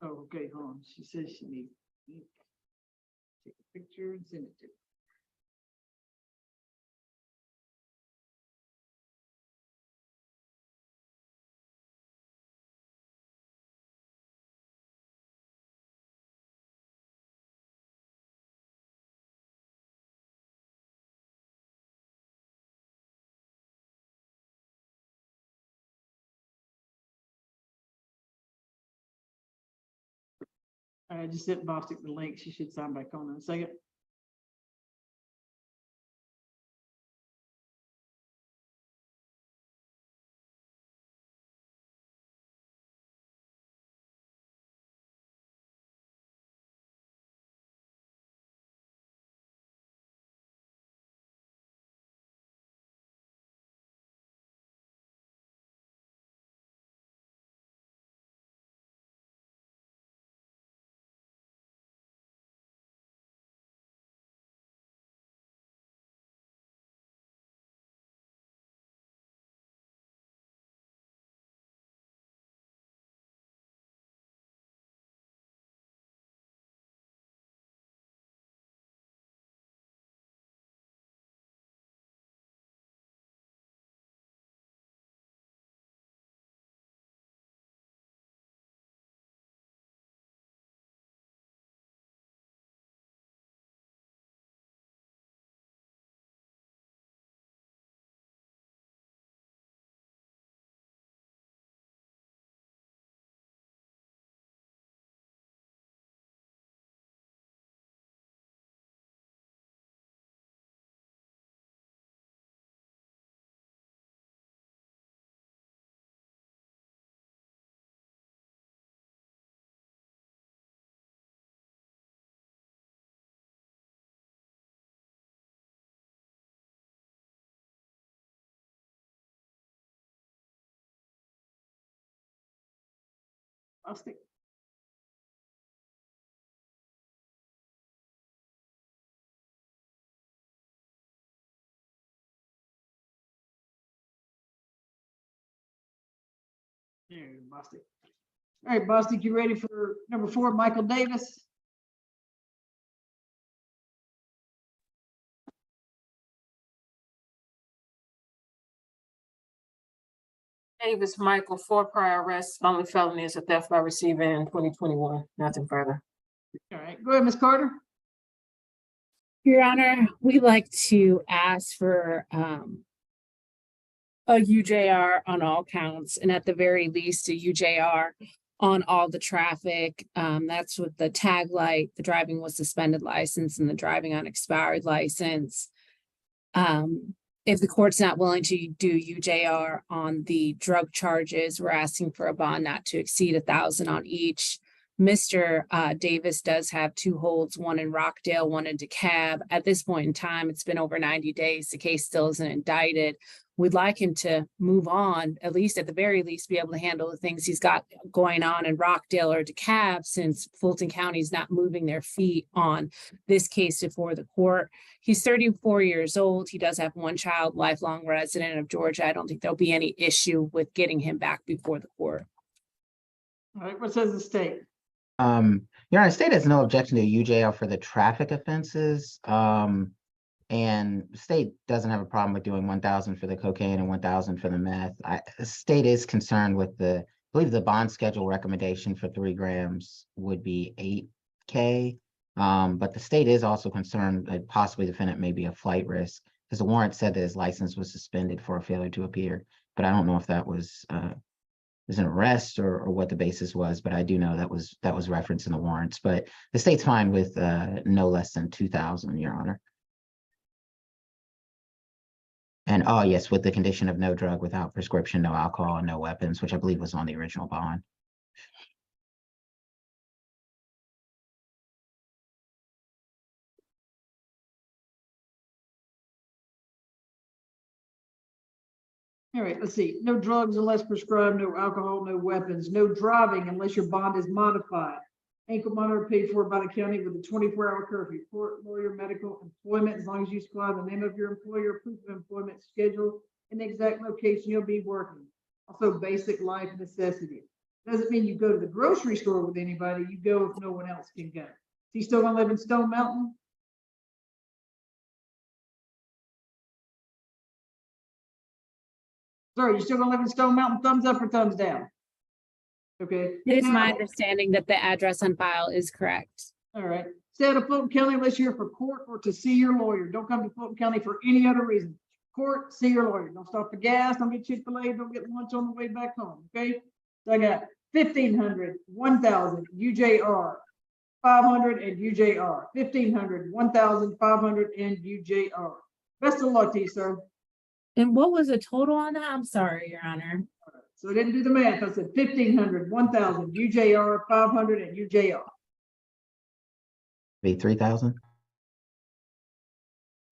Oh, okay, hold on. She says she needs ink. Take a picture and send it to me. I just sent Bostic the link. She should sign back on in a second. Bostic. There, Bostic. All right, Bostic, you ready for number 4, Michael Davis? Davis Michael, 4 prior arrests, only felony is a theft by receiver in 2021. Nothing further. All right, go ahead, Ms. Carter. Your Honor, we like to ask for a UJR on all counts, and at the very least, a UJR on all the traffic. That's with the tag light, the driving with suspended license, and the driving on expired license. If the court's not willing to do UJR on the drug charges, we're asking for a bond not to exceed $1,000 on each. Mr. Davis does have 2 holds, one in Rockdale, one in DeKalb. At this point in time, it's been over 90 days. The case still isn't indicted. We'd like him to move on, at least at the very least, be able to handle the things he's got going on in Rockdale or DeKalb, since Fulton County is not moving their feet on this case before the court. He's 34 years old. He does have 1 child, lifelong resident of Georgia. I don't think there'll be any issue with getting him back before the court. All right, what says the state? Your Honor, the state has no objection to UJL for the traffic offenses. And the state doesn't have a problem with doing 1,000 for the cocaine and 1,000 for the meth. The state is concerned with I believe the bond schedule recommendation for 3 grams would be $8K. But the state is also concerned that possibly the defendant may be a flight risk, because the warrant said that his license was suspended for a failure to appear. But I don't know if that was an arrest or what the basis was, but I do know that was referenced in the warrants. But the state's fine with no less than 2,000, Your Honor. And yes, with the condition of no drug without prescription, no alcohol, and no weapons, which I believe was on the original bond. All right, let's see. No drugs unless prescribed, no alcohol, no weapons, no driving unless your bond is modified. Ankle monitor paid for by the county with a 24-hour curfew. Court, lawyer, medical, employment, as long as you supply the name of your employer, proof of employment, schedule, and the exact location you'll be working. Also, basic life necessities. Doesn't mean you go to the grocery store with anybody, you go if no one else can go. Is he still gonna live in Stone Mountain? Sorry, you still gonna live in Stone Mountain? Thumbs up or thumbs down? Okay. It is my Now- understanding that the address on file is correct. All right. Stay out of Fulton County unless you're for court or to see your lawyer. Don't come to Fulton County for any other reason. Court, see your lawyer. Don't stop for gas, don't get Chick-fil-A, don't get lunch on the way back home, okay? So I got 1,500, 1,000, UJR, 500 and UJR, 1,500, 1,500 and UJR. Best of luck to you, sir. And what was the total on that? I'm sorry, Your Honor. So I didn't do the math. I said 1,500, 1,000, UJR, 500 and UJR. Be 3,000?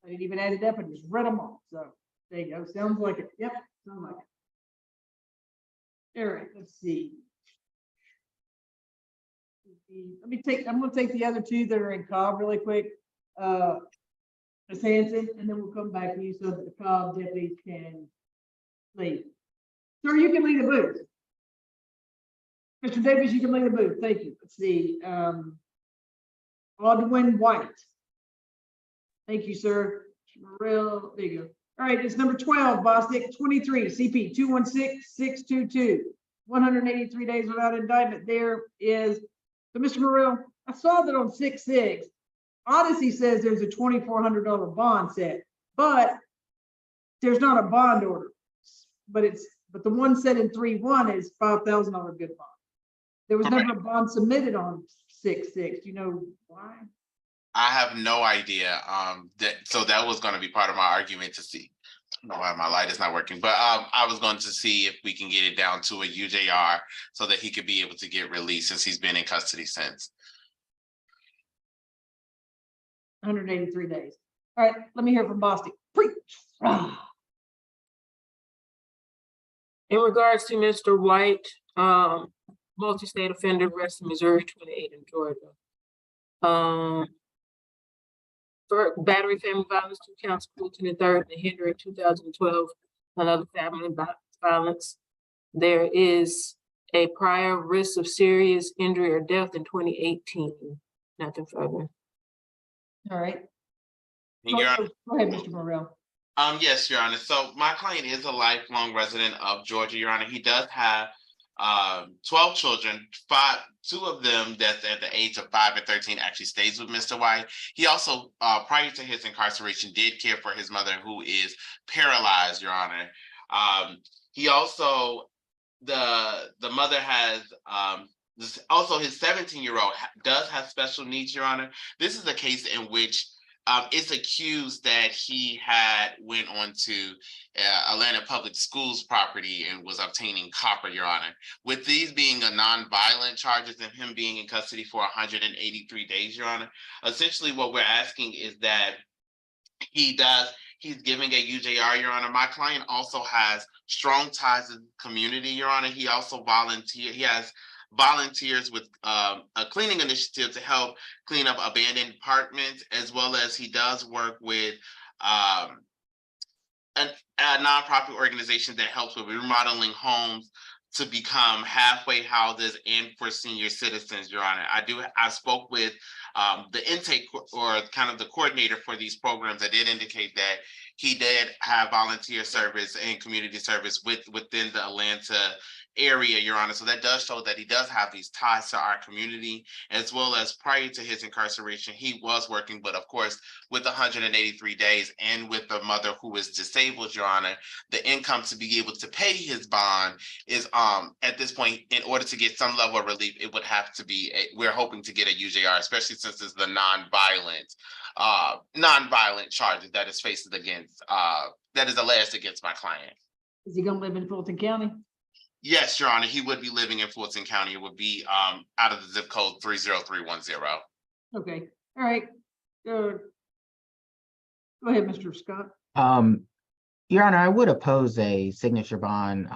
I didn't even add it up and just read them all. So there you go. Sounds like it. Yep, sounds like it. All right, let's see. I'm gonna take the other two that are in Cobb really quick. Ms. Hanson, and then we'll come back to you so that the Cobb deputies can leave. Sir, you can leave the booth. Mr. Davis, you can leave the booth. Thank you. Let's see. Aldwin White. Thank you, sir. Morrell, there you go. All right, it's number 12, Bostic, 23, CP 216622. 183 days without indictment. There is, so Mr. Morrell, I saw that on 6/6. Odyssey says there's a $2,400 bond set, but there's not a bond order. But the one set in 3/1 is $5,000 good bond. There was never a bond submitted on 6/6. Do you know why? I have no idea. So that was going to be part of my argument to see. I don't know why my light is not working, but I was going to see if we can get it down to a UJR so that he could be able to get released since he's been in custody since. 183 days. All right, let me hear from Bostic. Preach. In regards to Mr. White, multi-state offender, arrested in Missouri, 28 in Georgia. For battery, family violence, 2 counts, Fulton and third, and Henry in 2012, another family violence. There is a prior risk of serious injury or death in 2018. Nothing further. All right. And Your Honor, Go ahead, Mr. Morrell. yes, Your Honor. So my client is a lifelong resident of Georgia, Your Honor. He does have 12 children. 2 of them that's at the age of 5 and 13 actually stays with Mr. White. He also, prior to his incarceration, did care for his mother who is paralyzed, Your Honor. He also, the mother has also his 17-year-old does have special needs, Your Honor. This is a case in which it's accused that he went on to Atlanta Public Schools property and was obtaining copper, Your Honor. With these being a non-violent charges and him being in custody for 183 days, Your Honor, essentially what we're asking is that he's giving a UJR, Your Honor. My client also has strong ties to the community, Your Honor. He also volunteers with a cleaning initiative to help clean up abandoned apartments, as well as he does work with a nonprofit organization that helps with remodeling homes to become halfway houses and for senior citizens, Your Honor. I spoke with the intake or kind of the coordinator for these programs. I did indicate that he did have volunteer service and community service within the Atlanta area, Your Honor. So that does show that he does have these ties to our community, as well as prior to his incarceration, he was working, but of course, with 183 days and with a mother who is disabled, Your Honor, the income to be able to pay his bond is at this point, in order to get some level of relief, it would have to be, we're hoping to get a UJR, especially since it's the non-violent charges that is faced against, that is alleged against my client. Is he gonna live in Fulton County? Yes, Your Honor, he would be living in Fulton County. It would be out of the zip code 30310. Okay, all right. Go ahead, Mr. Scott. Your Honor, I would oppose a signature bond,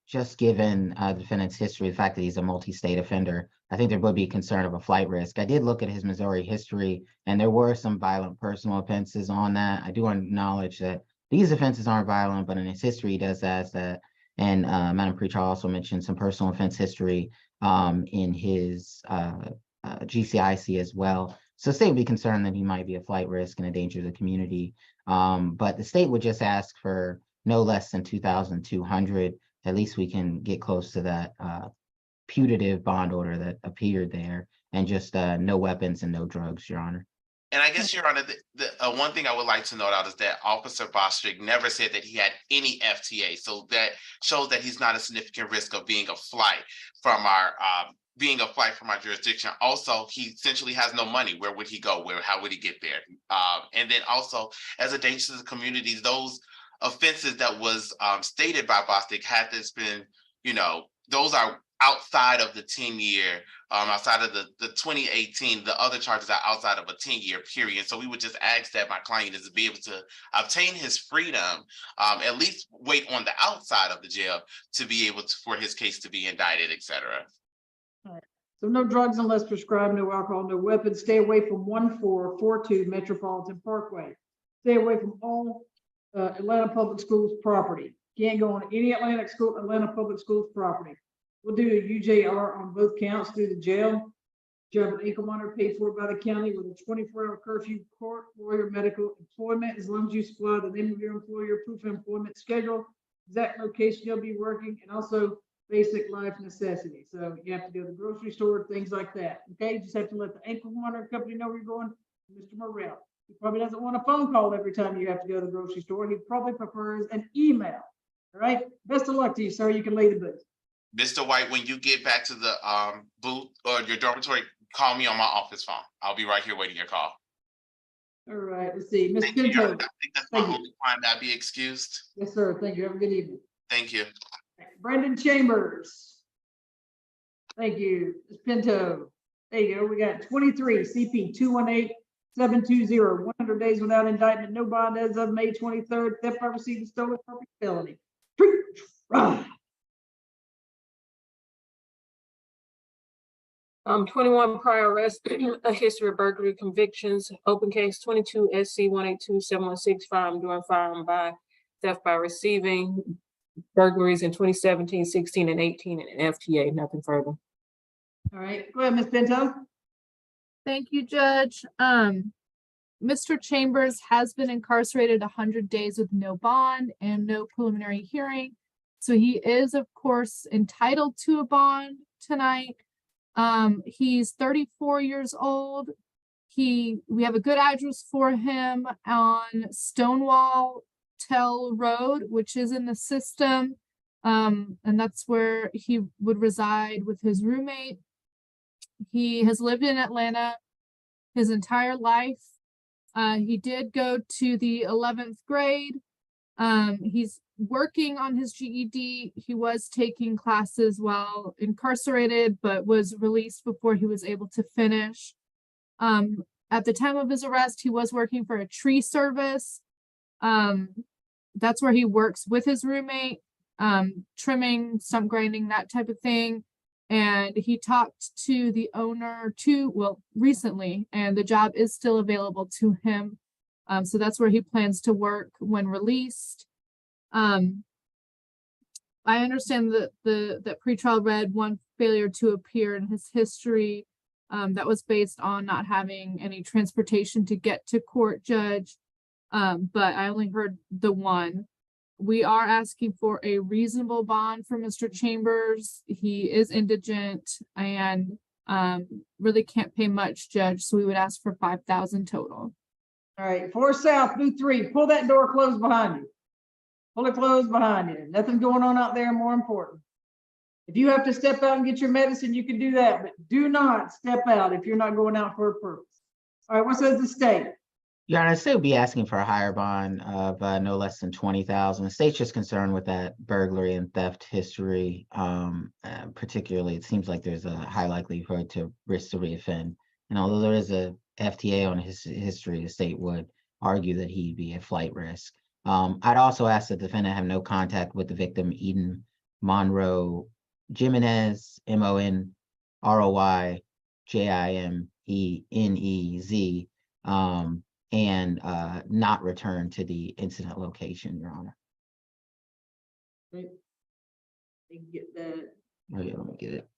just given the defendant's history, the fact that he's a multi-state offender. I think there would be concern of a flight risk. I did look at his Missouri history, and there were some violent personal offenses on that. I do acknowledge that these offenses aren't violent, but in his history, he does ask that. And Madam Preacher also mentioned some personal offense history in his GCIC as well. So the state would be concerned that he might be a flight risk and a danger to the community. But the state would just ask for no less than 2,200. At least we can get close to that putative bond order that appeared there, and just no weapons and no drugs, Your Honor. And I guess, Your Honor, the one thing I would like to note out is that Officer Bostwick never said that he had any FTA. So that shows that he's not a significant risk of being a flight from our jurisdiction. Also, he essentially has no money. Where would he go? How would he get there? And then also, as a danger to the community, those offenses that was stated by Bostwick, had this been, those are outside of the 10-year, outside of the 2018, the other charges are outside of a 10-year period. So we would just ask that my client is to be able to obtain his freedom, at least wait on the outside of the jail to be able to, for his case to be indicted, et cetera. So no drugs unless prescribed, no alcohol, no weapons. Stay away from 1442 Metropolitan Parkway. Stay away from all Atlanta Public Schools property. Can't go on any Atlanta Public Schools property. We'll do a UJR on both counts through the jail. You have an ankle monitor paid for by the county with a 24-hour curfew, court, lawyer, medical, employment, as long as you supply the name of your employer, proof of employment schedule, exact location you'll be working, and also basic life necessities. So you have to go to the grocery store, things like that. Okay, you just have to let the ankle monitor company know where you're going. Mr. Morrell, he probably doesn't want a phone call every time you have to go to the grocery store. He probably prefers an email. All right, best of luck to you, sir. You can leave the booth. Mr. White, when you get back to the booth or your dormitory, call me on my office phone. I'll be right here waiting your call. All right, let's see. Ms. Thank you, Your Honor. Pinto. I think that's my Thank you. only crime. That be excused. Yes, sir. Thank you. Have a good evening. Thank you. Brandon Chambers. Thank you. Ms. Pinto. There you go. We got 23 CP 218720, 100 days without indictment, no bond as of May 23rd. Theft by receiving stolen property felony. 21 prior arrests, a history of burglary convictions, open case 22 SC 182-716, firearm by theft by receiving, burglaries in 2017, 16, and 18, and an FTA, nothing further. All right, go ahead, Ms. Pinto. Thank you, Judge. Mr. Chambers has been incarcerated 100 days with no bond and no preliminary hearing. So he is, of course, entitled to a bond tonight. He's 34 years old. We have a good address for him on Stonewall Tell Road, which is in the system. And that's where he would reside with his roommate. He has lived in Atlanta his entire life. He did go to the 11th grade. He's working on his GED. He was taking classes while incarcerated, but was released before he was able to finish. At the time of his arrest, he was working for a tree service. That's where he works with his roommate, trimming, stump grinding, that type of thing. And he talked to the owner recently, and the job is still available to him. So that's where he plans to work when released. I understand that that pretrial read one failure to appear in his history. That was based on not having any transportation to get to court, Judge. But I only heard the one. We are asking for a reasonable bond for Mr. Chambers. He is indigent and really can't pay much, Judge. So we would ask for $5,000 total. All right, 4 South, booth 3. Pull that door closed behind you. Pull it closed behind you. Nothing going on out there more important. If you have to step out and get your medicine, you can do that, but do not step out if you're not going out for a purpose. All right, what says the state? Your Honor, the state would be asking for a higher bond of no less than 20,000. The state's just concerned with that burglary and theft history. Particularly, it seems like there's a high likelihood to risk to reoffend. And although there is a FTA on his history, the state would argue that he'd be a flight risk. I'd also ask the defendant have no contact with the victim, Eden Monroe Jimenez, MONROY JIMENEZ, and not return to the incident location, Your Honor. You can get that. Oh, yeah, let me get it.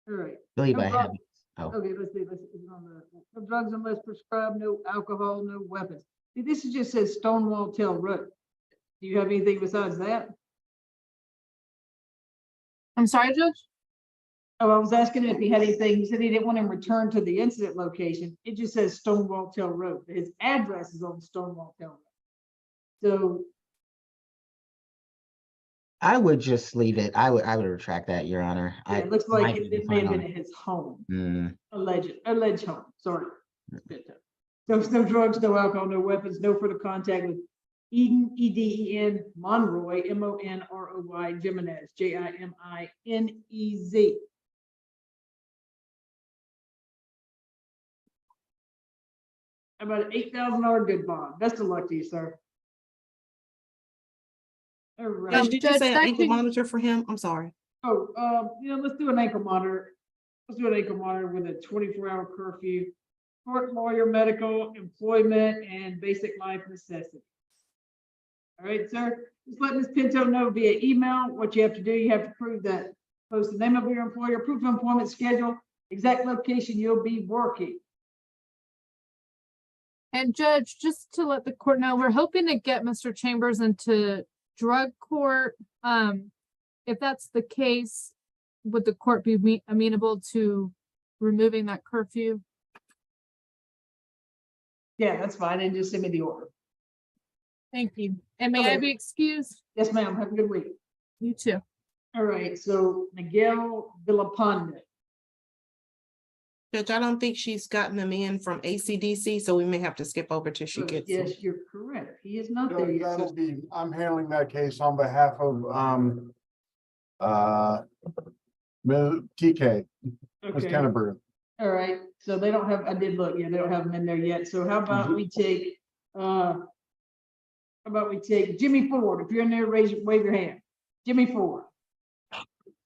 All right. Believe No I drug- have. Oh, Okay, let's see, is it on no drugs unless prescribed, no alcohol, no weapons. See, this is just says Stonewall Tail Road. Do you have anything besides that? I'm sorry, Judge? Oh, I was asking if he had anything. He said he didn't want him returned to the incident location. It just says Stonewall Tail Road. His address is on Stonewall Tail Road. So, I would just leave it. I would retract that, Your Honor. yeah, it looks like it may have been at his home, alleged home, sorry. So no drugs, no alcohol, no weapons, no further contact with Eden, E-D-E-N, Monroy, M-O-N-R-O-Y, Jimenez, J-I-M-I-N-E-Z. About an $8,000 good bond. Best of luck to you, sir. All right. Judge, did you Judge, say an that ankle could- monitor for him? I'm sorry. Oh, let's do an ankle monitor. Let's do an ankle monitor with a 24-hour curfew. Court, lawyer, medical, employment, and basic life necessities. All right, sir. Just let Ms. Pinto know via email what you have to do. You have to prove that. Post the name of your employer, proof of employment schedule, exact location you'll be working. And Judge, just to let the court know, we're hoping to get Mr. Chambers into drug court. If that's the case, would the court be amenable to removing that curfew? Yeah, that's fine. And just send me the order. Thank you. And may I Okay. be excused? Yes, ma'am. Have a good week. You too. All right, so Miguel Villapanda. Judge, I don't think she's gotten them in from ACDC, so we may have to skip over till she gets them. Yes, you're correct. He is not there Judge, yet. that'll be, I'm handling that case on behalf of, TK, Ms. Okay. Kenneberg. All right, so they don't have, I did look, yeah, they don't have them in there yet. So how about we take, Jimmy Ford? If you're in there, wave your hand. Jimmy Ford. Oh,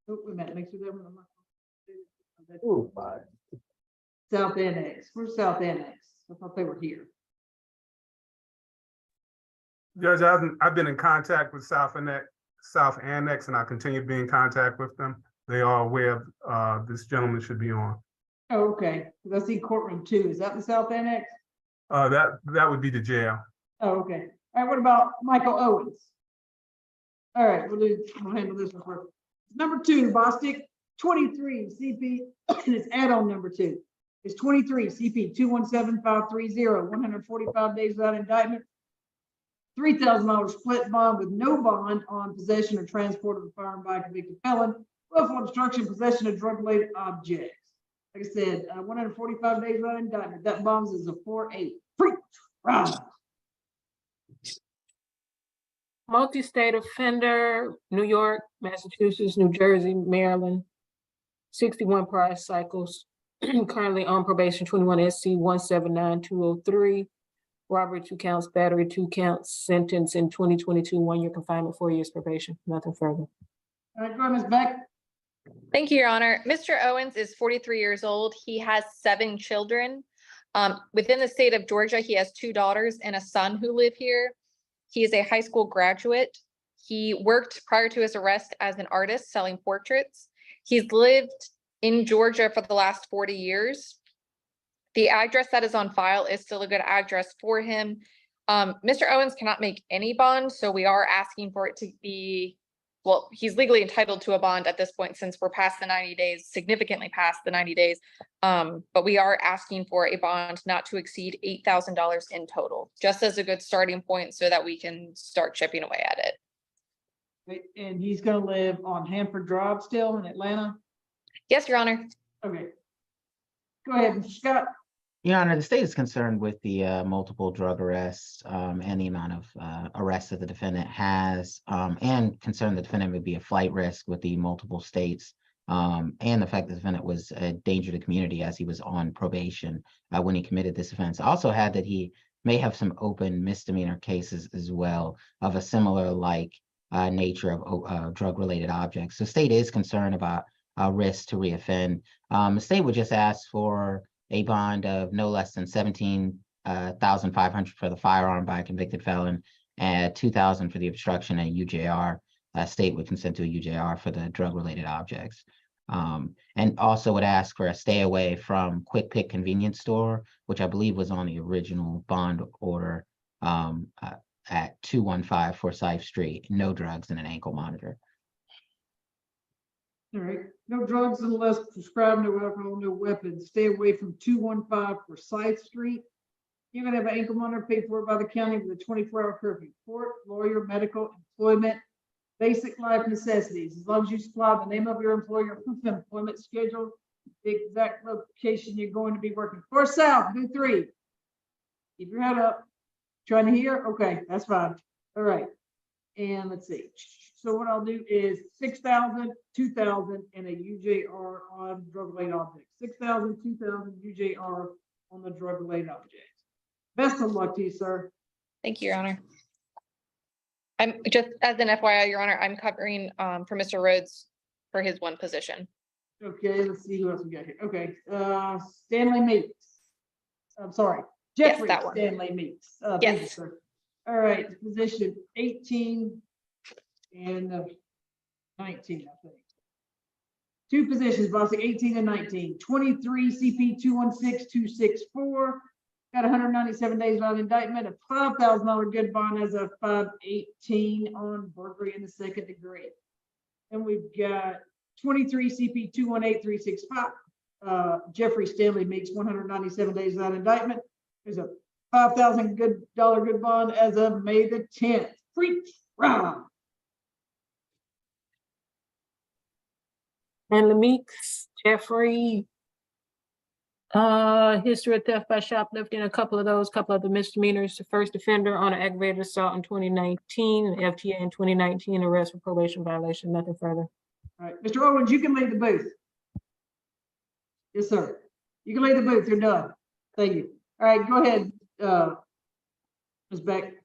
wait a minute, make sure that one. Oh, my. South Annex. Where's South Annex? I thought they were here. Judge, I've been in contact with South Annex, and I continue to be in contact with them. They are aware of this gentleman should be on. Oh, okay, because I see courtroom 2. Is that the South Annex? That would be the jail. Oh, okay. All right, what about Michael Owens? All right, we'll handle this one first. Number 2, Bostic, 23 CP, and it's add-on number 2. It's 23 CP 217530, 145 days without indictment. $3,000 split bond with no bond on possession or transport of a firearm by a convicted felon, willful destruction, possession of drug-related objects. Like I said, 145 days without indictment. That bond is a 4-8. Free. Round. Multi-state offender, New York, Massachusetts, New Jersey, Maryland. 61 prior cycles, currently on probation, 21 SC 179203. Robbery 2 counts, battery 2 counts, sentence in 2022, 1 year confinement, 4 years probation, nothing further. All right, go ahead, Ms. Beck. Thank you, Your Honor. Mr. Owens is 43 years old. He has 7 children. Within the state of Georgia, he has 2 daughters and a son who live here. He is a high school graduate. He worked prior to his arrest as an artist selling portraits. He's lived in Georgia for the last 40 years. The address that is on file is still a good address for him. Mr. Owens cannot make any bond, so we are asking for it to be, well, he's legally entitled to a bond at this point since we're past the 90 days, significantly past the 90 days. But we are asking for a bond not to exceed $8,000 in total, just as a good starting point so that we can start chipping away at it. And he's gonna live on Hanford Drive still in Atlanta? Yes, Your Honor. Okay. Go ahead, Mr. Scott. Your Honor, the state is concerned with the multiple drug arrests and the amount of arrests that the defendant has, and concerned the defendant would be a flight risk with the multiple states And the fact that the defendant was a danger to the community as he was on probation when he committed this offense. Also had that he may have some open misdemeanor cases as well of a similar nature of drug-related objects. So state is concerned about risk to reoffend. The state would just ask for a bond of no less than 17,500 for the firearm by a convicted felon and 2,000 for the obstruction and UJR. State would consent to a UJR for the drug-related objects. And also would ask for a stay away from Quick Pick convenience store, which I believe was on the original bond order at 215 Forsyth Street, no drugs and an ankle monitor. All right, no drugs unless prescribed, no alcohol, no weapons. Stay away from 215 Forsyth Street. You're gonna have an ankle monitor paid for by the county with a 24-hour curfew. Court, lawyer, medical, employment, basic life necessities. As long as you supply the name of your employer, proof of employment schedule, the exact location you're going to be working. For South, do 3. Keep your head up. Trying to hear? Okay, that's fine. All right. And let's see. So what I'll do is 6,000, 2,000, and a UJR on drug-related objects. 6,000, 2,000 UJR on the drug-related objects. Best of luck to you, sir. Thank you, Your Honor. I'm just, as an FYI, Your Honor, I'm covering for Mr. Rhodes for his one position. Okay, let's see who else we got here. Okay, Stanley Meeks. I'm sorry, Yes, Jeffrey that one. Stanley Meeks. Thank you, Yes. sir. All right, position 18 and 19, I think. 2 positions, bossy, 18 and 19. 23 CP 216264. Got 197 days without indictment, a $5,000 good bond as of 5/18 on burglary in the 2nd degree. And we've got 23 CP 218365. Jeffrey Stanley Meeks, 197 days without indictment. There's a $5,000 good bond as of May the 10th. Preach, Rob. And Meeks, Jeffrey. History of theft by shoplifting, a couple of the misdemeanors. The first offender on an aggravated assault in 2019, FTA in 2019, arrest for probation violation, nothing further. All right, Mr. Owens, you can leave the booth. Yes, sir. You can leave the booth. You're done. Thank you. All right, go ahead, Ms. Beck.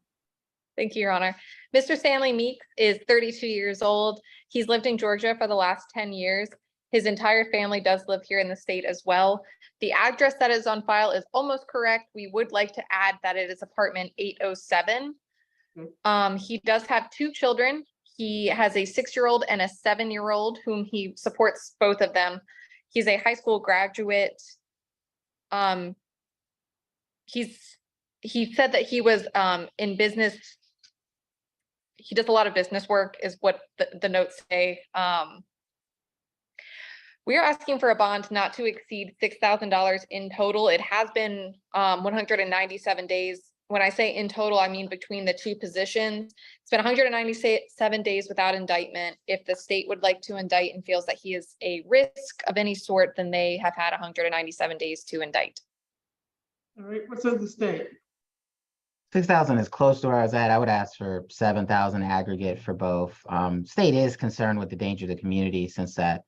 Thank you, Your Honor. Mr. Stanley Meeks is 32 years old. He's lived in Georgia for the last 10 years. His entire family does live here in the state as well. The address that is on file is almost correct. We would like to add that it is apartment 807. He does have 2 children. He has a 6-year-old and a 7-year-old whom he supports both of them. He's a high school graduate. He said that he was in business. He does a lot of business work is what the notes say. We are asking for a bond not to exceed $6,000 in total. It has been 197 days. When I say in total, I mean between the 2 positions. It's been 197 days without indictment. If the state would like to indict and feels that he is a risk of any sort, then they have had 197 days to indict. All right, what's in the state? 6,000 is close to where I was at. I would ask for 7,000 aggregate for both. State is concerned with the danger to the community since that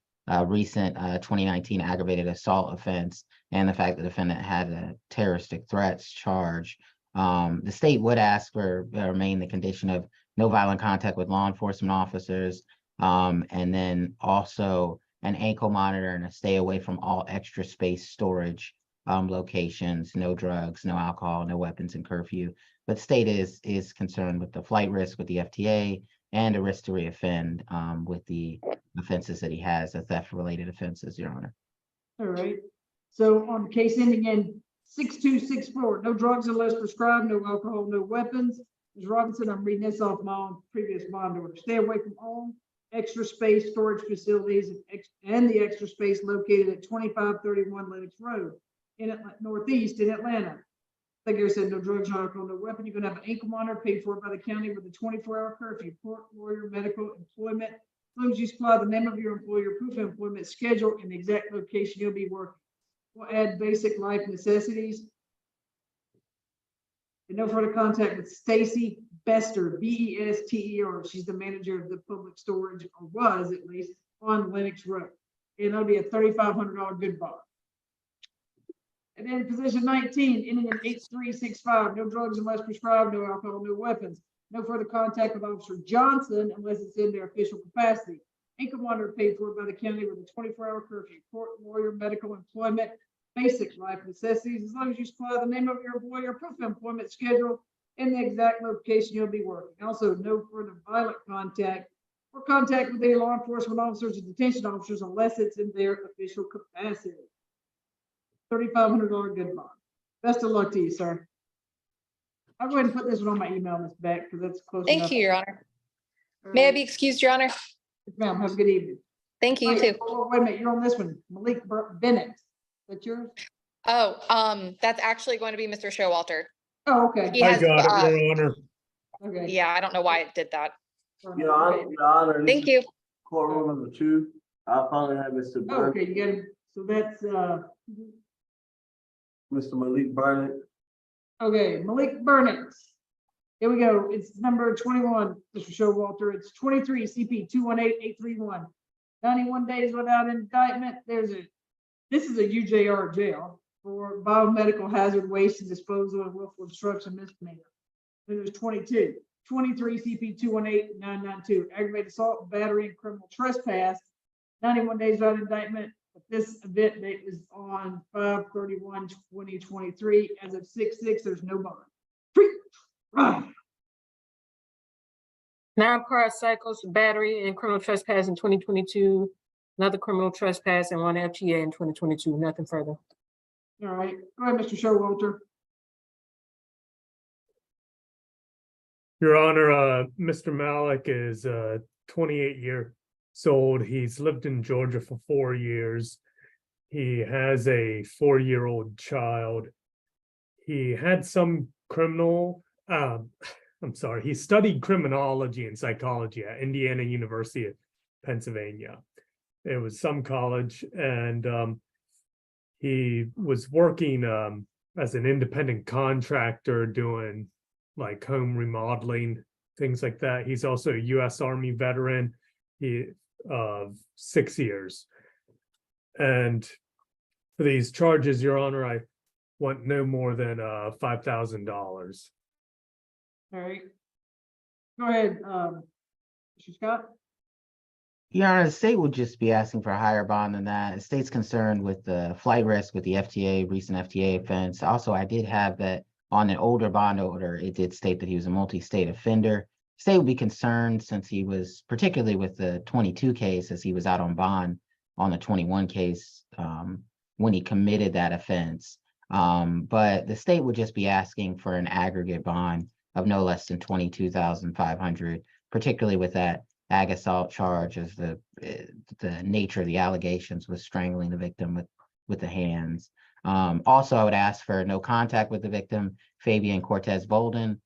recent 2019 aggravated assault offense and the fact the defendant had a terroristic threats charge. The state would ask for remain the condition of no violent contact with law enforcement officers, and then also an ankle monitor and a stay away from all extra space storage locations, no drugs, no alcohol, no weapons, and curfew. But state is concerned with the flight risk with the FTA and a risk to reoffend with the offenses that he has, the theft-related offenses, Your Honor. All right, so on case ending in 6264, no drugs unless prescribed, no alcohol, no weapons. Ms. Robinson, I'm reading this off my own previous bond order. Stay away from all extra space storage facilities and the extra space located at 2531 Lennox Road in Northeast in Atlanta. Like I said, no drugs, no alcohol, no weapon. You're gonna have an ankle monitor paid for by the county with a 24-hour curfew. Court, lawyer, medical, employment. As long as you supply the name of your employer, proof of employment schedule, and the exact location you'll be working. We'll add basic life necessities. And no further contact with Stacy Bester, Bester. She's the manager of the public storage, or was at least, on Lennox Road. and that'll be a $3,500 good bond. And then position 19, ending in 8365, no drugs unless prescribed, no alcohol, no weapons. No further contact with Officer Johnson unless it's in their official capacity. Income monitor paid for by the county with a 24-hour curfew. Court, lawyer, medical, employment, basic life necessities, as long as you supply the name of your employer, proof of employment schedule, and the exact location you'll be working. Also, no further violent contact or contact with any law enforcement officers or detention officers unless it's in their official capacity. $3,500 good bond. Best of luck to you, sir. I'll go ahead and put this one on my email list back because that's close enough. Thank you, Your Honor. All May I right. be excused, Your Honor? Yes, ma'am. Have a good evening. Thank you, you Wait, too. wait a minute, you're on this one. Malik Bennett. That's yours? Oh, that's actually going to be Mr. Showalter. Oh, okay. He has, Honor. Okay. yeah, I don't know why it did that. Your Honor, Your Honor. this Thank is you. Courtroom number 2. I finally have Mr. Oh, Burke, okay, you got it. So that's, Mr. Malik Burnett. okay, Malik Burnett. Here we go. It's number 21, Mr. Showalter. It's 23 CP 218831. 91 days without indictment. This is a UJR jail for biomedical hazard waste and disposal and willful obstruction misdemeanor. Then there's 22, 23 CP 218992, aggravated assault, battery, and criminal trespass. 91 days without indictment. But this event date is on 5/31/2023. As of 6/6, there's no bond. Right. 9 prior cycles, battery and criminal trespass in 2022, another criminal trespass and 1 FTA in 2022, nothing further. All right, go ahead, Mr. Showalter. Your Honor, Mr. Malik is 28 years old. He's lived in Georgia for 4 years. He has a 4-year-old child. He had some criminal, he studied criminology and psychology at Indiana University of Pennsylvania. It was some college, and he was working as an independent contractor doing like home remodeling, things like that. He's also a U.S. Army veteran. He 6 years. And for these charges, Your Honor, I want no more than $5,000. All right. Go ahead, Mr. Scott. Your Honor, the state would just be asking for a higher bond than that. The state's concerned with the flight risk with the FTA, recent FTA offense. Also, I did have that on an older bond order. It did state that he was a multi-state offender. State would be concerned since he was, particularly with the 22 case, as he was out on bond on the 21 case when he committed that offense. But the state would just be asking for an aggregate bond of no less than $22,500, particularly with that ag assault charge, as the nature of the allegations was strangling the victim with the hands. Also, I would ask for no contact with the victim, Fabian Cortez Bolden.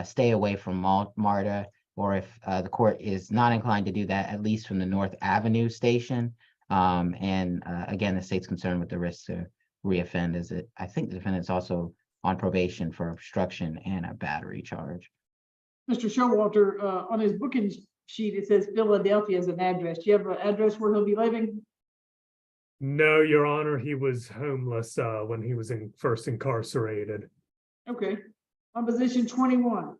Stay away from MARTA, or if the court is not inclined to do that, at least from the North Avenue station. Again, the state's concerned with the risk to reoffend, as I think the defendant's also on probation for obstruction and a battery charge. Mr. Showalter, on his booking sheet, it says Philadelphia as an address. Do you have an address where he'll be living? No, Your Honor, he was homeless when he was first incarcerated. Okay. On position 21,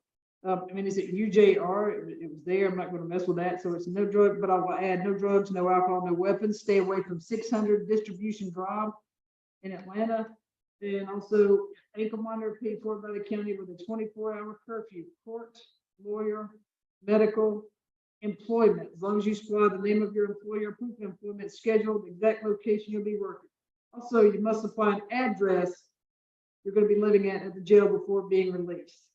is it UJR? It was there. I'm not going to mess with that. So it's no drug, but I will add no drugs, no alcohol, no weapons. Stay away from 600 Distribution Drive in Atlanta. And also ankle monitor paid for by the county with a 24-hour curfew. Court, lawyer, medical, employment. As long as you supply the name of your employer, proof of employment schedule, the exact location you'll be working. Also, you must supply an address you're going to be living at the jail before being released.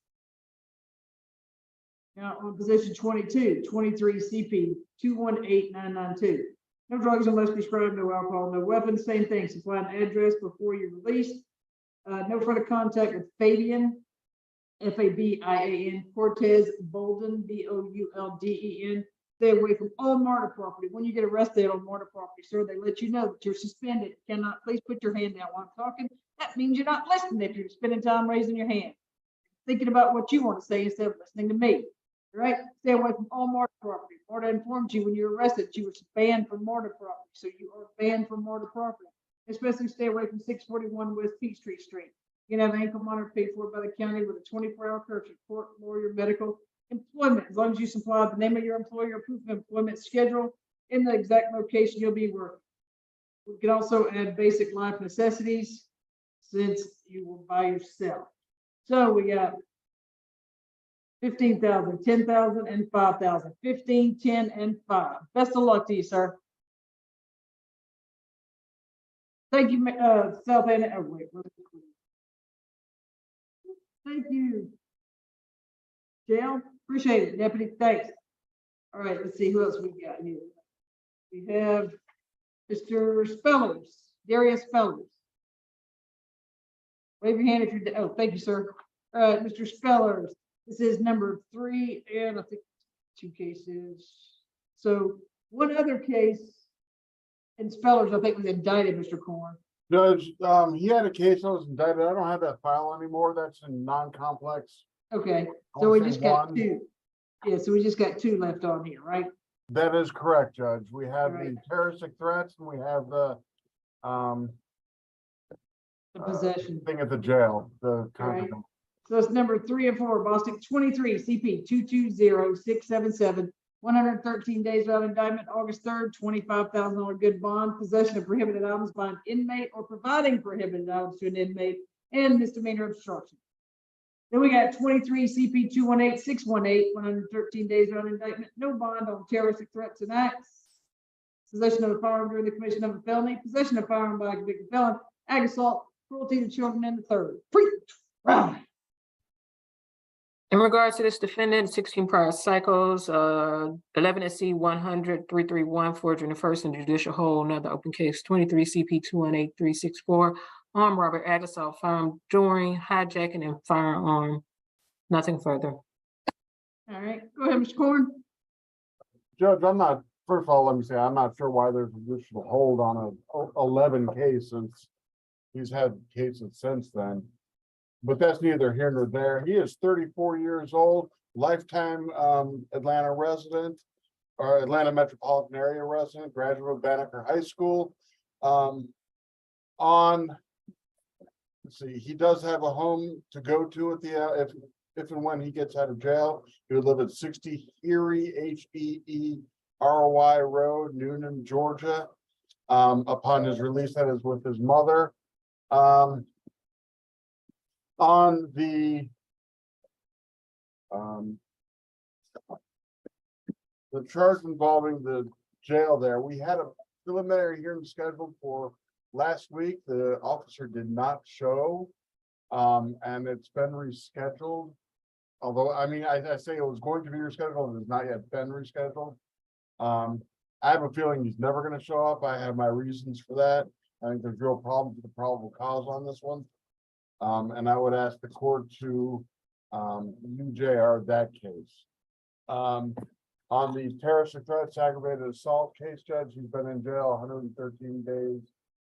Now on position 22, 23 CP 218992. No drugs unless prescribed, no alcohol, no weapons. Same thing, supply an address before you're released. No further contact with Fabian, Fabian, Cortez Bolden, Boulden. Stay away from all MARTA property. When you get arrested on MARTA property, sir, they let you know that you're suspended. Cannot, please put your hand down while I'm talking. That means you're not listening if you're spending time raising your hand. Thinking about what you want to say instead of listening to me. All right, stay away from all MARTA property. MARTA informed you when you were arrested, you were banned from MARTA property, so you are banned from MARTA property. Especially stay away from 641 West Peachtree Street. You can have ankle monitor paid for by the county with a 24-hour curfew, court, lawyer, medical, employment, as long as you supply the name of your employer, proof of employment schedule, in the exact location you'll be working. We can also add basic life necessities since you were by yourself. So we got 15,000, 10,000, and 5,000. 15, 10, and 5. Best of luck to you, sir. Thank you, South End. Oh, wait, thank you. Jail, appreciate it, Deputy. Thanks. All right, let's see who else we got here. We have Mr. Spellers, Darius Spellers. Wave your hand if you're, oh, thank you, sir. All right, Mr. Spellers, this is number 3, and I think 2 cases. So one other case in Spellers, I think was indicted, Mr. Corn. Judge, he had a case that was indicted. I don't have that file anymore. That's in non-complex. Okay, I so wanna we say just got one. 2. Yeah, so we just got 2 left on here, right? That is correct, Judge. We have the Alright. terroristic threats and we have the The possession. thing at the jail, the Alright. So it's number 3 and 4, Boston 23 CP 220677, 113 days without indictment, August 3rd, $25,000 good bond, possession of prohibited items by an inmate or providing prohibited items to an inmate, and misdemeanor obstruction. Then we got 23 CP 218618, 113 days without indictment, no bond on terroristic threats and acts. Possession of a firearm during the commission of a felony, possession of a firearm by a convicted felon, ag assault, cruelty to children, and the third. Right. In regards to this defendant, 16 prior cycles, 11 SC 100, 331, forgery in the first and judicial hold, another open case, 23 CP 218364, armed robbery, ag assault, firearm during hijacking and firearm. Nothing further. All right, go ahead, Mr. Corn. Judge, first of all, let me say, I'm not sure why there's additional hold on a 11 case since he's had cases since then. But that's neither here nor there. He is 34 years old, lifetime Atlanta resident or Atlanta metropolitan area resident, graduate of Banneker High School. Let's see, he does have a home to go to at the if and when he gets out of jail. He would live at 60 Erie HEERY Road, Noonan, Georgia. Upon his release, that is with his mother. On the charge involving the jail there, we had a preliminary hearing scheduled for last week. The officer did not show, and it's been rescheduled. Although, I mean, I say it was going to be rescheduled, and it's not yet been rescheduled. I have a feeling he's never going to show up. I have my reasons for that. I think there's real problems with the probable cause on this one. And I would ask the court to UJR that case. On the terroristic threats, aggravated assault case, Judge, he's been in jail 113 days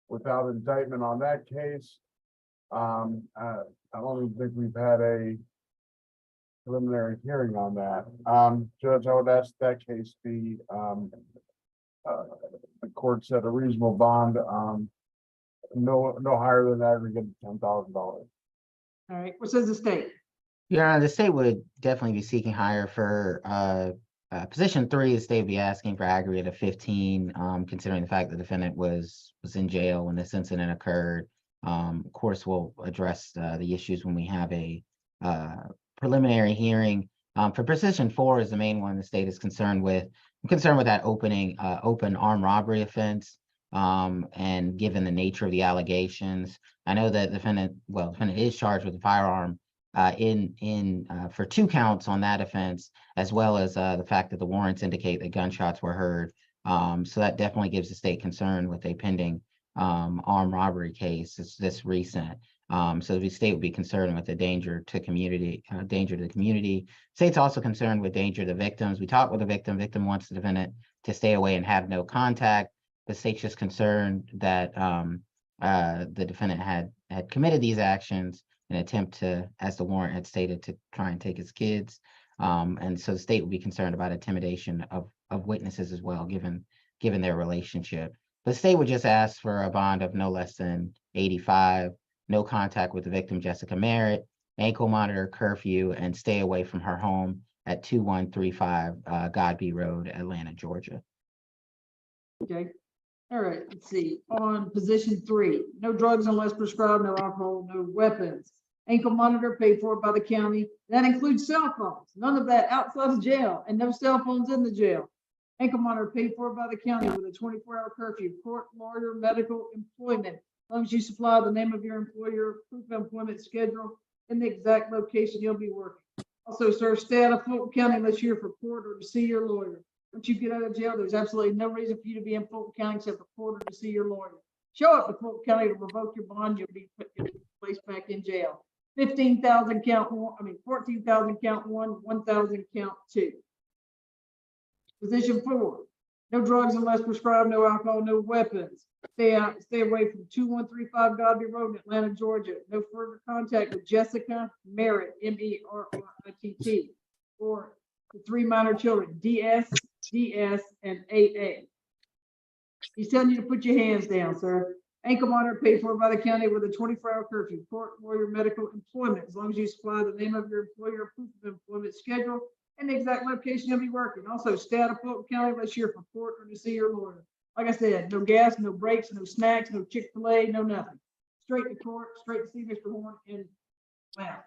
without indictment on that case. I don't even think we've had a preliminary hearing on that. Judge, I would ask that case be the court set a reasonable bond, no higher than aggregate $10,000. All right, what says the state? Yeah, the state would definitely be seeking higher for position 3. The state would be asking for aggregate of 15, considering the fact the defendant was in jail when this incident occurred. Of course, we'll address the issues when we have a preliminary hearing. For position 4 is the main one the state is concerned with. I'm concerned with that open armed robbery offense. And given the nature of the allegations, I know that the defendant is charged with a firearm for 2 counts on that offense, as well as the fact that the warrants indicate that gunshots were heard. So that definitely gives the state concern with a pending armed robbery case. It's this recent. So the state would be concerned with the danger to the community. State's also concerned with danger to the victims. We talked with the victim. Victim wants the defendant to stay away and have no contact. The state's just concerned that the defendant had committed these actions in an attempt to, as the warrant had stated, to try and take his kids. And so the state would be concerned about intimidation of witnesses as well, given their relationship. The state would just ask for a bond of no less than 85, no contact with the victim, Jessica Merritt, ankle monitor, curfew, and stay away from her home at 2135 Godby Road, Atlanta, Georgia. Okay. All right, let's see. On position 3, no drugs unless prescribed, no alcohol, no weapons. Ankle monitor paid for by the county. That includes cell phones. None of that outside the jail and no cell phones in the jail. Ankle monitor paid for by the county with a 24-hour curfew, court, lawyer, medical, employment. As long as you supply the name of your employer, proof of employment schedule, and the exact location you'll be working. Also, sir, stay out of Fulton County unless you're for court or to see your lawyer. Once you get out of jail, there's absolutely no reason for you to be in Fulton County except for court or to see your lawyer. Show up to Fulton County to revoke your bond, you'll be placed back in jail. 15,000 count one, 14,000 count 1, 1,000 count 2. Position 4, no drugs unless prescribed, no alcohol, no weapons. Stay away from 2135 Godby Road in Atlanta, Georgia. No further contact with Jessica Merritt, Merritt, or the 3 minor children, DS, and AA. He's telling you to put your hands down, sir. Ankle monitor paid for by the county with a 24-hour curfew, court, lawyer, medical, employment. As long as you supply the name of your employer, proof of employment schedule, and the exact location you'll be working. Also, stay out of Fulton County unless you're for court or to see your lawyer. Like I said, no gas, no breaks, no snacks, no Chick-fil-A, no nothing. Straight to court, straight to see Mr. Horn, and wow.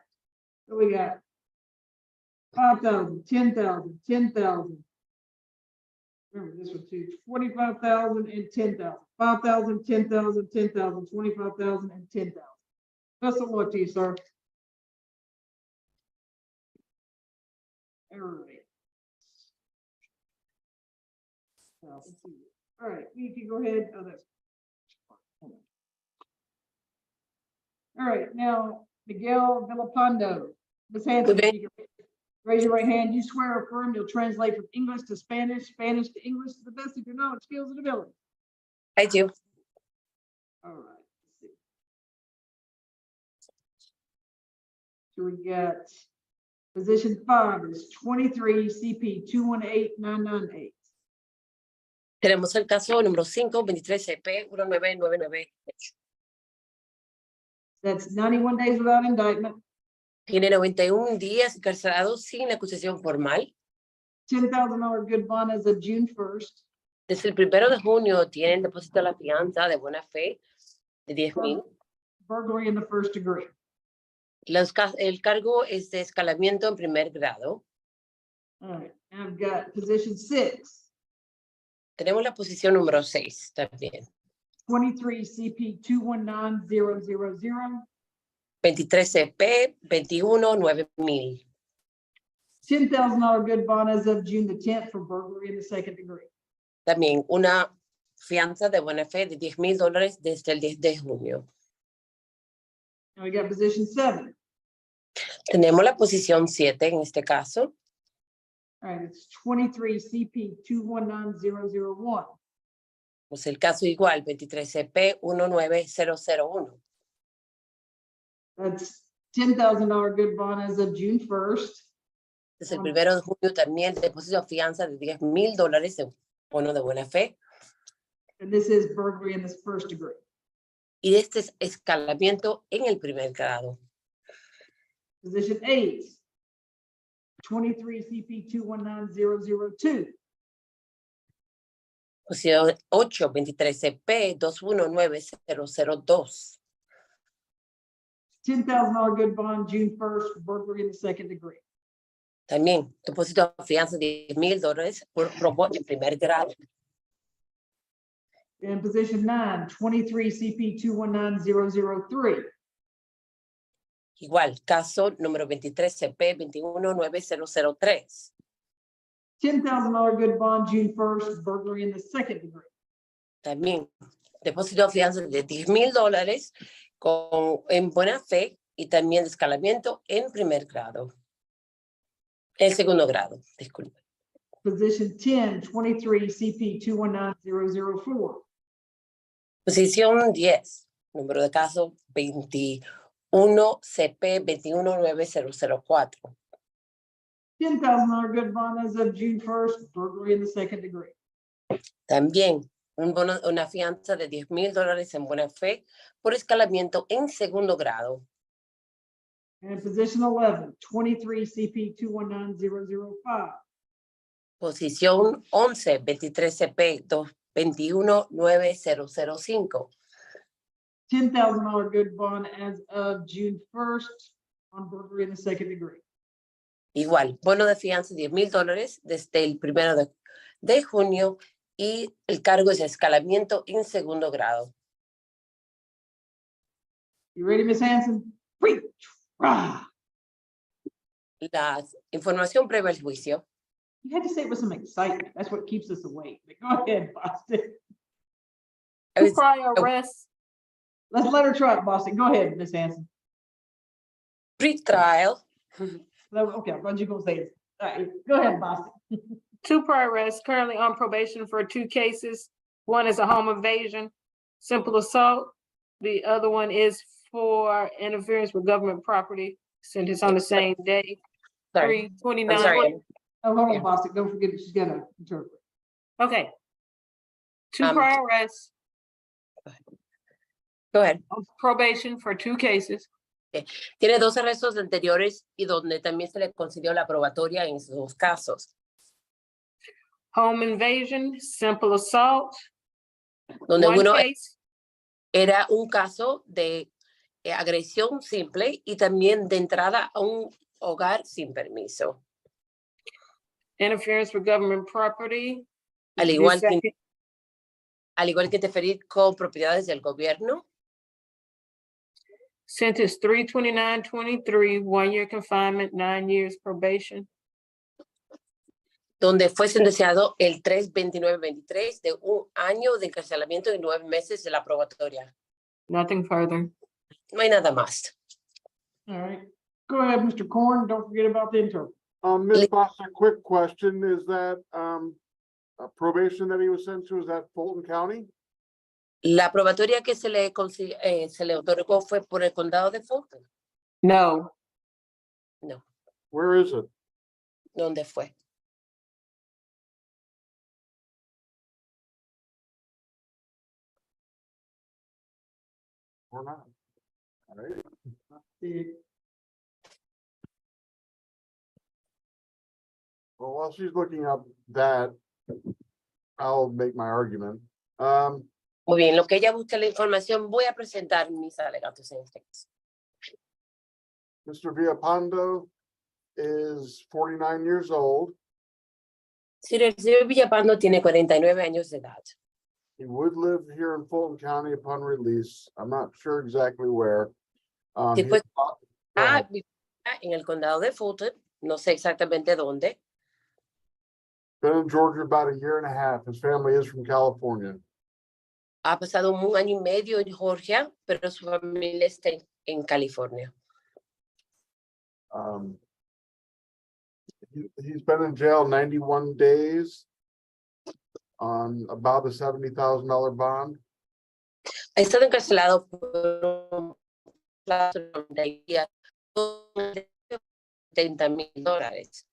What we got? 5,000, 10,000, 10,000. Remember this one too, 25,000 and 10,000. 5,000, 10,000, 10,000, 25,000, and 10,000. Best of luck to you, sir. All right. Let's see. All right, you can go ahead. Oh, that's. All right, now Miguel Villapando. Ms. Hanson, you can raise your right hand. You swear or affirm you'll translate from English to Spanish, Spanish to English to the best of your knowledge, skills, and ability. I do. All right. Let's see. So we got position 5 is 23 CP 218998. Tenemos el caso número 5, 23 CP 19998. That's 91 days without indictment. Tiene 91 días encarcelado sin acusación formal. $10,000 good bond as of June 1st. Desde el 1 de junio tienen depósito de la fianza de buena fe de 10,000. Burglary in the first degree. El cargo es de escalamiento en primer grado. All right, and I've got position 6. Tenemos la posición número 6 también. 23 CP 219000. 23 CP 219000. $10,000 good bond as of June the 10th for burglary in the second degree. También una fianza de buena fe de $10,000 desde el 10 de junio. Now we got position 7. Tenemos la posición 7 en este caso. All right, it's 23 CP 219001. Pues el caso igual, 23 CP 19001. That's $10,000 good bond as of June 1st. Desde el 1 de junio también depósito de fianza de $10,000 de bono de buena fe. And this is burglary in the first degree. Y este es escalamiento en el primer grado. Position 8. 23 CP 219002. Posición 8, 23 CP 219002. $10,000 good bond June 1st, burglary in the second degree. También depósito de fianza de $10,000 por robo en primer grado. And position 9, 23 CP 219003. Igual, caso número 23 CP 219003. $10,000 good bond June 1st, burglary in the second degree. También depósito de fianza de $10,000 en buena fe y también de escalamiento en primer grado. En segundo grado, disculpe. Position 10, 23 CP 219004. Posición 10, número de caso 21 CP 219004. $10,000 good bond as of June 1st, burglary in the second degree. También una fianza de $10,000 en buena fe por escalamiento en segundo grado. And position 11, 23 CP 219005. Posición 11, 23 CP 2219005. $10,000 good bond as of June 1st on burglary in the second degree. Igual, bono de fianza $10,000 desde el 1 de junio y el cargo es escalamiento en segundo grado. You ready, Ms. Hanson? Preach. Rah. La información previa al juicio. You had to say it with some excitement. That's what keeps us awake. But go ahead, Boston. Two prior arrests. Let's let her try it, Boston. Go ahead, Ms. Hanson. Pre-trial. Okay, I'm glad you're gonna say it. All right, go ahead, Boston. Two prior arrests, currently on probation for 2 cases. One is a home invasion, simple assault. The other one is for interference with government property, sentenced on the same day. Sorry. 3/29. I'm sorry. Oh, hold on, Boston. Don't forget that she's gonna interpret. Okay. Two Um, prior arrests, Go ahead. on probation for 2 cases. Tiene 2 arrestos anteriores y donde también se le concedió la probatoria en esos 2 casos. Home invasion, simple assault. Donde One uno case, era un caso de agresión simple y también de entrada a un hogar sin permiso. interference with government property. Al The igual que, second- interferir con propiedades del gobierno. Sentence 3/29/23, 1 year confinement, 9 years probation. Donde fue sentenciado el 3/29/23 de 1 año de encarcelamiento y 9 meses de la probatoria. Nothing further. No hay nada más. All right. Go ahead, Mr. Corn. Don't forget about the interpret. Ms. Boston, quick question, is that, a probation that he was sent to, is that Fulton County? La probatoria que se le otorgó fue por el condado de Fulton. No, Where is it? ¿Dónde fue? Or not? All right. The- Well, while she's looking up that, I'll make my argument. Muy bien, lo que ella busca la información, voy a presentar mis alegatos en este caso. Mr. Villapando is 49 years old. Si el señor Villapando tiene 49 años de edad. He would live here in Fulton County upon release. I'm not sure exactly where. Sí, He- pues, Go ahead. Vivía en el condado de Fulton, no sé exactamente dónde. Been in Georgia about a year and a half. His family is from California. Ha pasado 1 año y medio en Georgia, pero su familia está en California. He's been in jail 91 days on about a $70,000 bond. Ha estado encarcelado por un plazo de 90 días, $30,000.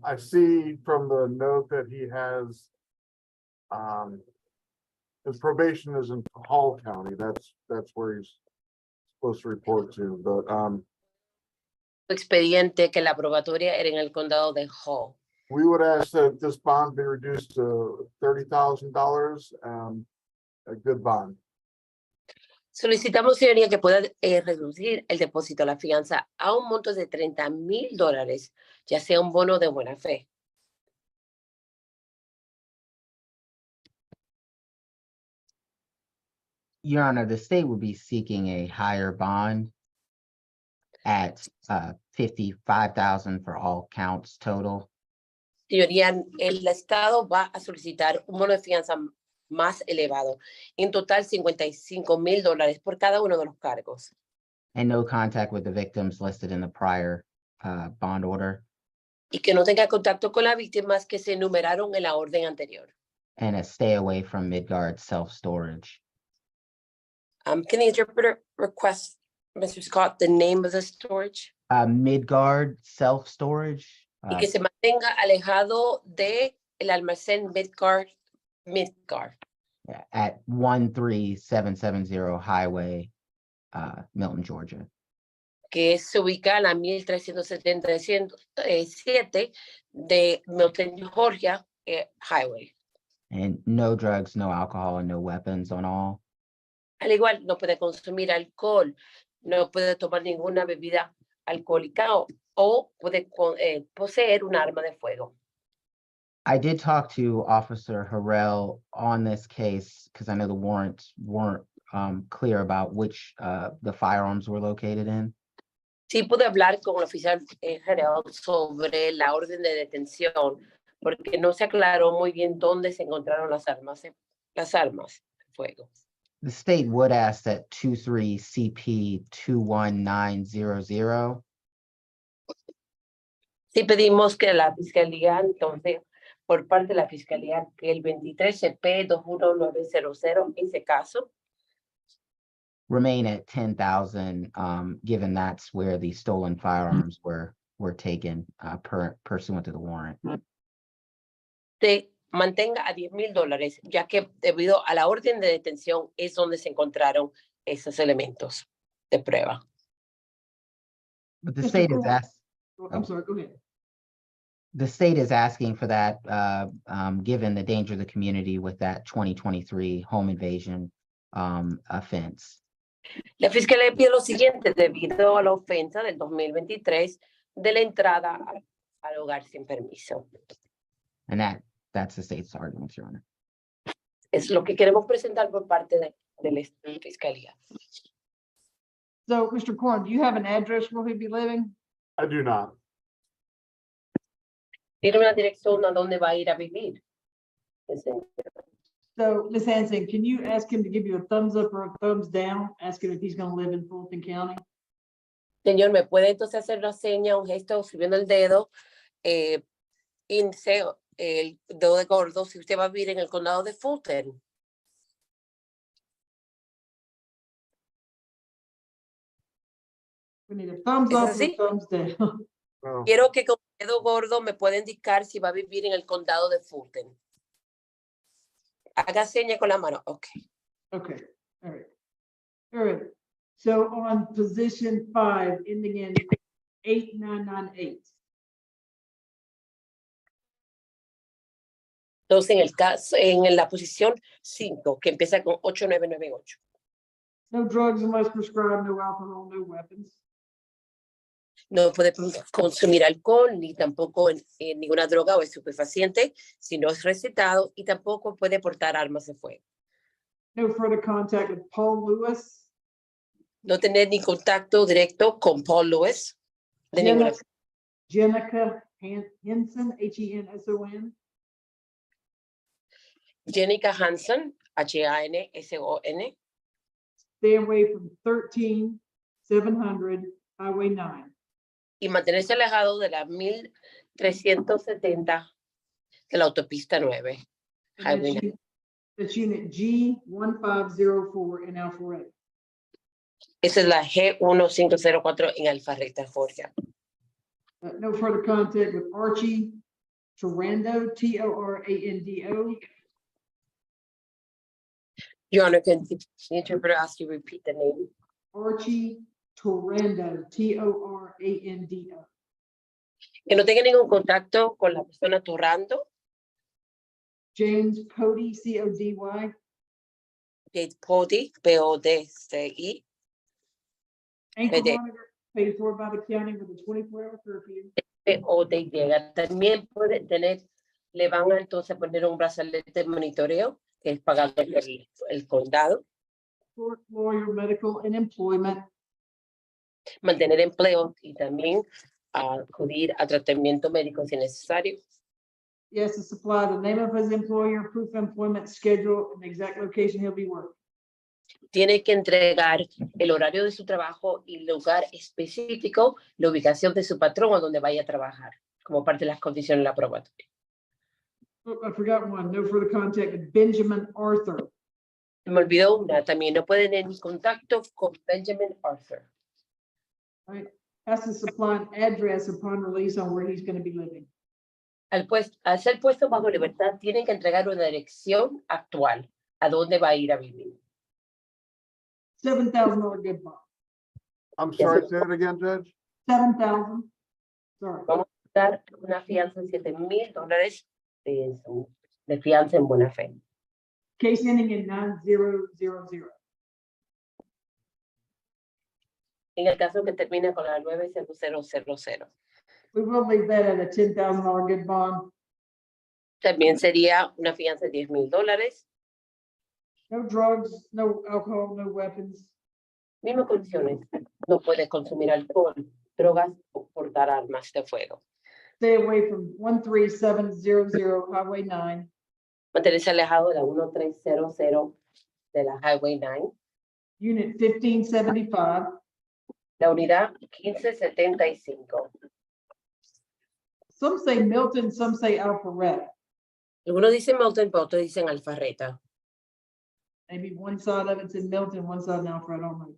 I see from the note that he has, his probation is in Hall County. That's where he's supposed to report to, but, Expediente que la probatoria era en el condado de Hall. we would ask that this bond be reduced to $30,000, a good bond. Solicitamos, señoría, que pueda reducir el depósito a la fianza a un monto de $30,000, ya sea un bono de buena fe. Your Honor, the state would be seeking a higher bond at 55,000 for all counts total. Señoría, el Estado va a solicitar un bono de fianza más elevado, en total $55,000 por cada uno de los cargos. And no contact with the victims listed in the prior bond order. Y que no tenga contacto con las víctimas que se enumeraron en la orden anterior. And a stay away from Midgard self-storage. Can the interpreter request Mr. Scott, the name of the storage? Midgard Self-Storage. Y que se mantenga alejado de el almacén Midgard. At 13770 Highway, Milton, Georgia. Que se ubica en la 1377 de Milton, Georgia, Highway. And no drugs, no alcohol, and no weapons on all. Al igual, no puede consumir alcohol, no puede tomar ninguna bebida alcohólica o puede poseer un arma de fuego. I did talk to Officer Harrell on this case because I know the warrants weren't clear about which the firearms were located in. Sí pude hablar con el oficial general sobre la orden de detención, porque no se aclaró muy bien dónde se encontraron las armas de fuego. The state would ask that 23 CP 21900. Sí pedimos que la fiscalía, entonces, por parte de la fiscalía, que el 23 CP 21900, ese caso, Remain at 10,000, given that's where the stolen firearms were taken pursuant to the warrant. se mantenga a $10,000, ya que debido a la orden de detención es donde se encontraron esos elementos de prueba. But the Mr. state is Court. asked, I'm sorry, go ahead. the state is asking for that, given the danger of the community with that 2023 home invasion offense. La fiscalía pide lo siguiente debido a la ofensa del 2023 de la entrada al hogar sin permiso. And that's the state's argument, Your Honor. Es lo que queremos presentar por parte de la fiscalía. So, Mr. Corn, do you have an address where he'd be living? I do not. Tiene una dirección a dónde va a ir a vivir. So, Ms. Hanson, can you ask him to give you a thumbs up or a thumbs down, asking if he's gonna live in Fulton County? Señor, ¿me puede entonces hacer una seña, un gesto, subiendo el dedo, índice, el dedo de gordo, si usted va a vivir en el condado de Fulton? We need a thumbs ¿Es up or a así? thumbs down. No. Quiero que con el dedo gordo me pueda indicar si va a vivir en el condado de Fulton. Haga seña con la mano. Ok. Okay, all right. All right, so on position 5, ending in 8998. Entonces, en el caso, en la posición 5, que empieza con 8998. No drugs unless prescribed, no alcohol, no weapons. No puede consumir alcohol, ni tampoco ninguna droga o estupefaciente, si no es recetado, y tampoco puede portar armas de fuego. No further contact with Paul Lewis. No tener ni contacto directo con Paul Lewis. De ninguna Jenica Henson, Henson. Jenica Hanson, Hanson. Stay away from 13700 Highway 9. Y mantenerse alejado de la 1370 de la autopista 9. Highway 9. That's unit G1504 in Alpharetta. Esa es la G1504 en Alpharetta, Georgia. No further contact with Archie Torando, Torando. Your Honor, can the interpreter ask you to repeat the name? Archie Torando, Torando. Que no tenga ningún contacto con la persona Torrando. James Cody, Cody. Podi, P-O-D-C-I. Ankle PD. monitor paid for by the county with a 24-hour curfew. P-O-D. También puede tener, le van a entonces poner un brazalete de monitoreo, que es pagado por el condado. Court, lawyer, medical, and employment. Mantener empleo y también acudir a tratamiento médico si necesario. He has to supply the name of his employer, proof of employment schedule, and the exact location he'll be working. Tiene que entregar el horario de su trabajo y el lugar específico, la ubicación de su patrón o donde vaya a trabajar, como parte de las condiciones de la probatoria. Oh, I forgot one. No further contact with Benjamin Arthur. Me olvidó una, también no pueden tener contacto con Benjamin Arthur. right? Has to supply an address upon release on where he's gonna be living. Al ser puesto bajo libertad, tienen que entregar una dirección actual a dónde va a ir a vivir. $7,000 good bond. I'm sorry, say it again, Judge? 7,000. Sorry. Vamos a dar una fianza de $7,000 de fianza en buena fe. Case ending in 9000. En el caso que termine con la 90000, We will leave that at a $10,000 good bond. también sería una fianza de $10,000. No drugs, no alcohol, no weapons. Mismas condiciones. No puede consumir alcohol, drogas o portar armas de fuego. Stay away from 13700 Highway 9. Mantenerse alejado de la 1300 de la Highway 9. Unit 1575. La unidad 1575. Some say Milton, some say Alpharetta. Algunos dicen Milton, pero otros dicen Alfareta. Maybe one side of it's in Milton, one side in Alpharetta. I don't know.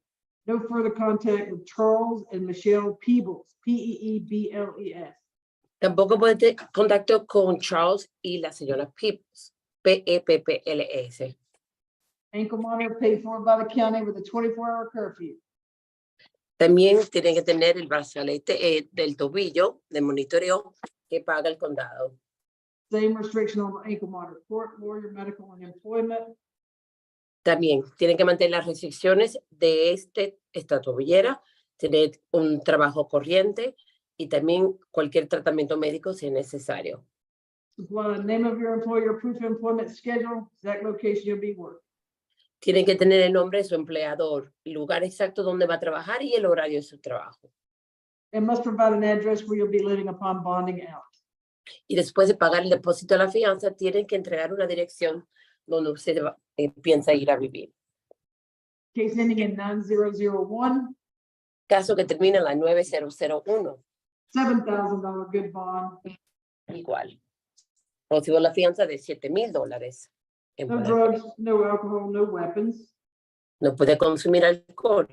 No further contact with Charles and Michelle Peebles, Peebles. Tampoco puede tener contacto con Charles y la señora Peebles, Peppls. Ankle monitor paid for by the county with a 24-hour curfew. También tienen que tener el brazalete del tobillo de monitoreo que paga el condado. Same restriction on the ankle monitor, court, lawyer, medical, and employment. También tienen que mantener las restricciones de esta tobillera, tener un trabajo corriente y también cualquier tratamiento médico si es necesario. Supply the name of your employer, proof of employment schedule, exact location you'll be working. Tienen que tener el nombre de su empleador, el lugar exacto donde va a trabajar y el horario de su trabajo. And must provide an address where you'll be living upon bonding out. Y después de pagar el depósito de la fianza, tienen que entregar una dirección donde usted piensa ir a vivir. Case ending in 9001, Caso que termina en la 9001, $7,000 good bond. igual. Recibo la fianza de $7,000. en No buena fe. drugs, no alcohol, no weapons. No puede consumir alcohol,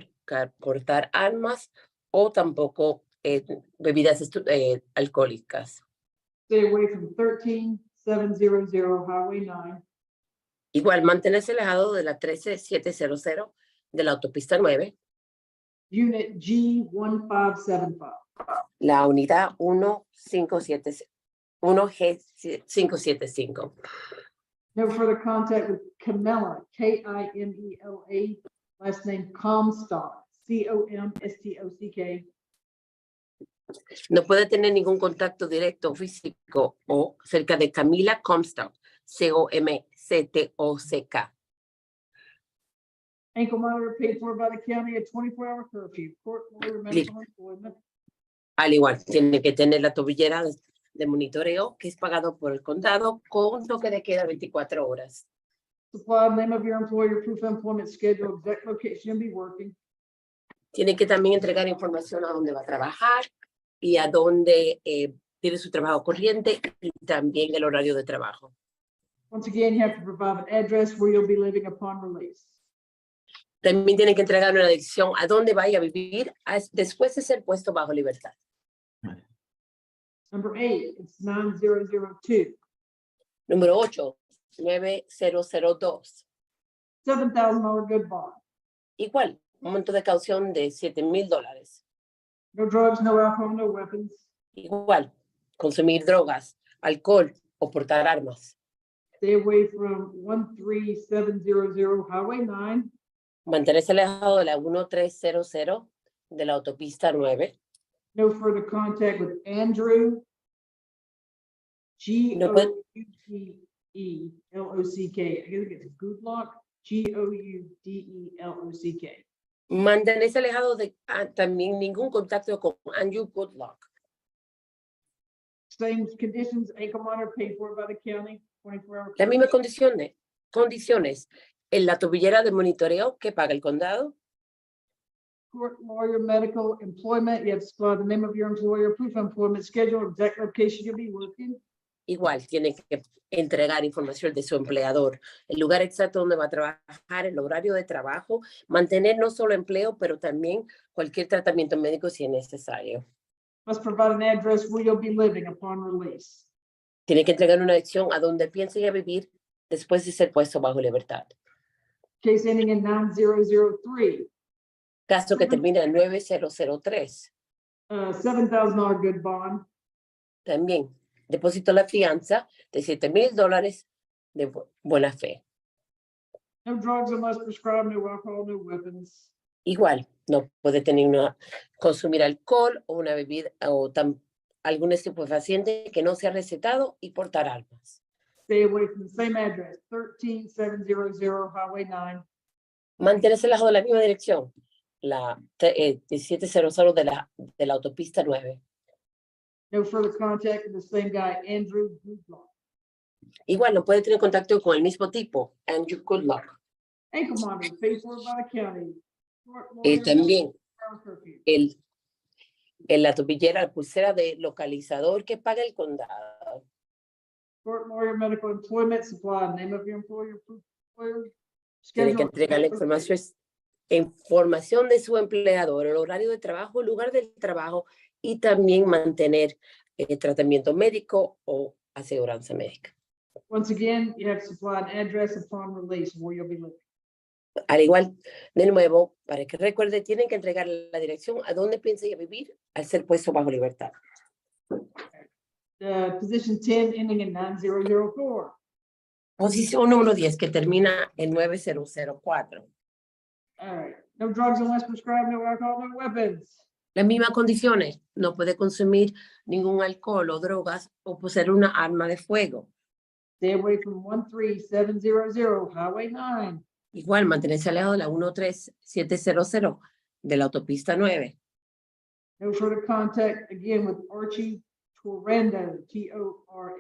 portar armas o tampoco bebidas alcohólicas. Stay away from 13700 Highway 9. Igual, mantenerse alejado de la 13700 de la autopista 9, Unit G1575. la unidad 1G575. No further contact with Camilla, Kimela, last name Comstock, COMSTOCK. No puede tener ningún contacto directo físico o cerca de Camila Comstock, COMSTOCK. Ankle monitor paid for by the county, a 24-hour curfew, court, lawyer, medical, employment. Al igual, tiene que tener la tobillera de monitoreo que es pagado por el condado con toque de queda 24 horas. Supply name of your employer, proof of employment schedule, exact location you'll be working. Tiene que también entregar información a dónde va a trabajar y a dónde tiene su trabajo corriente y también el horario de trabajo. Once again, you have to provide an address where you'll be living upon release. También tiene que entregar una dirección a dónde vaya a vivir después de ser puesto bajo libertad. Number 8, it's 9002. Número 8, 9002. $7,000 good bond. Igual, un monto de caución de $7,000. No drugs, no alcohol, no weapons. Igual, consumir drogas, alcohol o portar armas. Stay away from 13700 Highway 9. Mantenerse alejado de la 1300 de la autopista 9. No further contact with Andrew. No puede- Goudelock. I guess it's Goodlock. Goudelock. Mantenerse alejado de también ningún contacto con Andrew Goodlock. Same conditions, ankle monitor paid for by the county, 24-hour. Las mismas condiciones. En la tobillera de monitoreo que paga el condado. Court, lawyer, medical, employment. You have to supply the name of your employer, proof of employment schedule, exact location you'll be working. igual tiene que entregar información de su empleador, el lugar exacto donde va a trabajar, el horario de trabajo, mantener no solo empleo, pero también cualquier tratamiento médico si es necesario. Must provide an address where you'll be living upon release. Tiene que entregar una dirección a donde piense ir a vivir después de ser puesto bajo libertad. Case ending in 9003. Caso que termina en 9003. $7,000 good bond. También deposito la fianza de $7,000 de buena fe. No drugs unless prescribed, no alcohol, no weapons. Igual, no puede consumir alcohol o una bebida o algún estupefaciente que no sea recetado y portar armas. Stay away from the same address, 13700 Highway 9. Mantenerse bajo la misma dirección, la 1700 de la autopista 9. No further contact with the same guy, Andrew Goodlock. Igual, no puede tener contacto con el mismo tipo, Andrew Goodluck. Ankle monitor paid for by the county. Court lawyer, También curfew. la tobillera, la pulsera de localizador que paga el condado. Court lawyer, medical employment supply, name of your employer, proof of employer, Tiene que schedule. entregar la información de su empleador, el horario de trabajo, el lugar del trabajo y también mantener tratamiento médico o aseguranza médica. Once again, you have to supply an address upon release where you'll be living. Al igual, de nuevo, para que recuerde, tienen que entregar la dirección a donde piensa ir a vivir al ser puesto bajo libertad. Position 10 ending in 9004. Posición número 10 que termina en 9004. All right. No drugs unless prescribed, no alcohol, no weapons. Las mismas condiciones, no puede consumir ningún alcohol o drogas o poseer una arma de fuego. Stay away from 13700 Highway 9. Igual, mantenerse alejado de la 13700 de la autopista 9. No further contact again with Archie Torrando, Torrand.